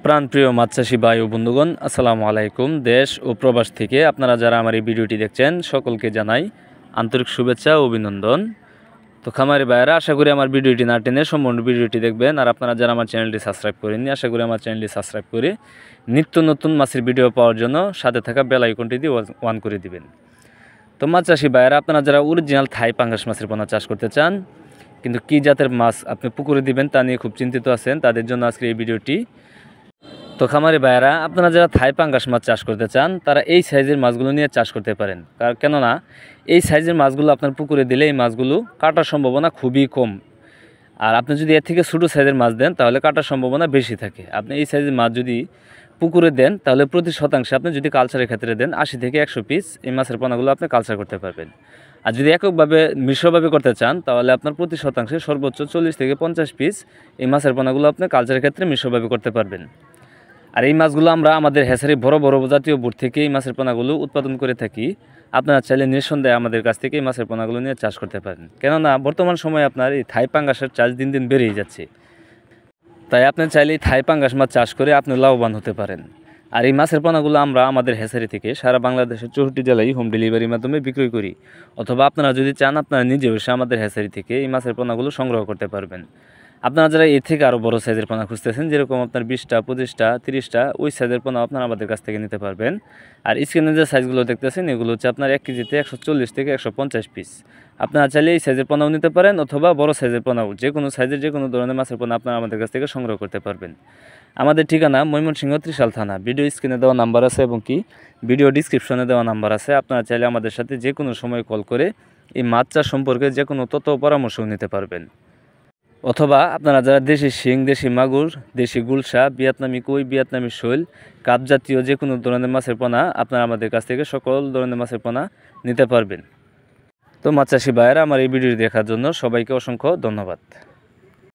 প্রাণপ্রিয় মাছ চাষী ভাই ও বন্ধুগণ, আসসালামু আলাইকুম। দেশ ও প্রবাস থেকে আপনারা যারা আমার এই ভিডিওটি দেখছেন সকলকে জানাই আন্তরিক শুভেচ্ছা ও অভিনন্দন। তো খামারি ভাইয়েরা, আশা করি আমার ভিডিওটি না টেনে সম্পূর্ণ ভিডিওটি দেখবেন। আর আপনারা যারা আমার চ্যানেলটি সাবস্ক্রাইব করেননি, আশা করি আমার চ্যানেলটি সাবস্ক্রাইব করে নিত্য নতুন মাছের ভিডিও পাওয়ার জন্য সাথে থাকা বেল আইকনটি দিয়ে অন করে দিবেন। তো মাছ চাষী ভাইয়েরা, আপনারা যারা অরিজিনাল থাই পাঙ্গাস মাছের পোনা চাষ করতে চান, কিন্তু কী জাতের মাছ আপনি পুকুরে দিবেন তা নিয়ে খুব চিন্তিত আছেন, তাদের জন্য আজকে এই ভিডিওটি। তো খামারি ভাইয়েরা, আপনারা যারা থাই পাঙ্গাস মাছ চাষ করতে চান তারা এই সাইজের মাছগুলো নিয়ে চাষ করতে পারেন। কেননা এই সাইজের মাছগুলো আপনার পুকুরে দিলে এই মাছগুলো কাটার সম্ভাবনা খুবই কম। আর আপনি যদি এর থেকে ছোটো সাইজের মাছ দেন তাহলে কাটার সম্ভাবনা বেশি থাকে। আপনি এই সাইজের মাছ যদি পুকুরে দেন তাহলে প্রতি শতাংশে আপনি যদি কালচারের ক্ষেত্রে দেন 80 থেকে 100 পিস এই মাছের পোনাগুলো আপনি কালচার করতে পারবেন। আর যদি এককভাবে মিশ্রভাবে করতে চান তাহলে আপনার প্রতি শতাংশে সর্বোচ্চ 40 থেকে 50 পিস এই মাছের পোনাগুলো আপনি কালচারের ক্ষেত্রে মিশ্রভাবে করতে পারবেন। আর এই মাছগুলো আমরা আমাদের হ্যাচারি বড় বড় জাতীয় বোট থেকে এই মাছের পোনাগুলো উৎপাদন করে থাকি। আপনারা চাইলে নিঃসন্দেহে আমাদের কাছ থেকে এই মাছের পোনাগুলো নিয়ে চাষ করতে পারেন। কেননা বর্তমান সময়ে আপনার এই থাই পাঙ্গাসের চাষ দিন দিন বেড়েই যাচ্ছে। তাই আপনি চাইলে এই থাই পাঙ্গাস মাছ চাষ করে আপনি লাভবান হতে পারেন। আর এই মাছের পোনাগুলো আমরা আমাদের হ্যাচারি থেকে সারা বাংলাদেশের 64 জেলায় হোম ডেলিভারির মাধ্যমে বিক্রয় করি। অথবা আপনারা যদি চান আপনারা নিজেও এসে আমাদের হ্যাচারি থেকে এই মাছের পোনাগুলো সংগ্রহ করতে পারবেন। আপনারা যারা এর থেকে আরও বড় সাইজের পোনা খুঁজতেছেন, যেরকম আপনার 20টা 25টা 30টা ওই সাইজের পোনা আপনারা আমাদের কাছ থেকে নিতে পারবেন। আর স্ক্রিনে যে সাইজগুলো দেখতেছেন এগুলো হচ্ছে আপনার 1 কেজিতে 140 থেকে 150 পিস। আপনারা চাইলে এই সাইজের পোনাও নিতে পারেন অথবা বড় সাইজের পোনাও, যে কোনো সাইজের যে কোনো ধরনের মাছের পোনা আপনারা আমাদের কাছ থেকে সংগ্রহ করতে পারবেন। আমাদের ঠিকানা ময়মনসিংহ ত্রিশাল থানা। ভিডিও স্ক্রিনে দেওয়া নাম্বার আছে এবং ভিডিও ডিসক্রিপশনে দেওয়া নাম্বার আছে। আপনারা চাইলে আমাদের সাথে যে কোনো সময় কল করে এই মাছ চাষ সম্পর্কে যে কোনো তথ্য পরামর্শও নিতে পারবেন। অথবা আপনারা যারা দেশি শিং, দেশি মাগুর, দেশি গুলশা, ভিয়েতনামি কই, ভিয়েতনামি শৈল, কাপ জাতীয় যে কোনো ধরনের মাছের পোনা আপনারা আমাদের কাছ থেকে সকল ধরনের মাছের পোনা নিতে পারবেন। তো মাছ চাষী ভাইয়েরা, আমার এই ভিডিও দেখার জন্য সবাইকে অসংখ্য ধন্যবাদ।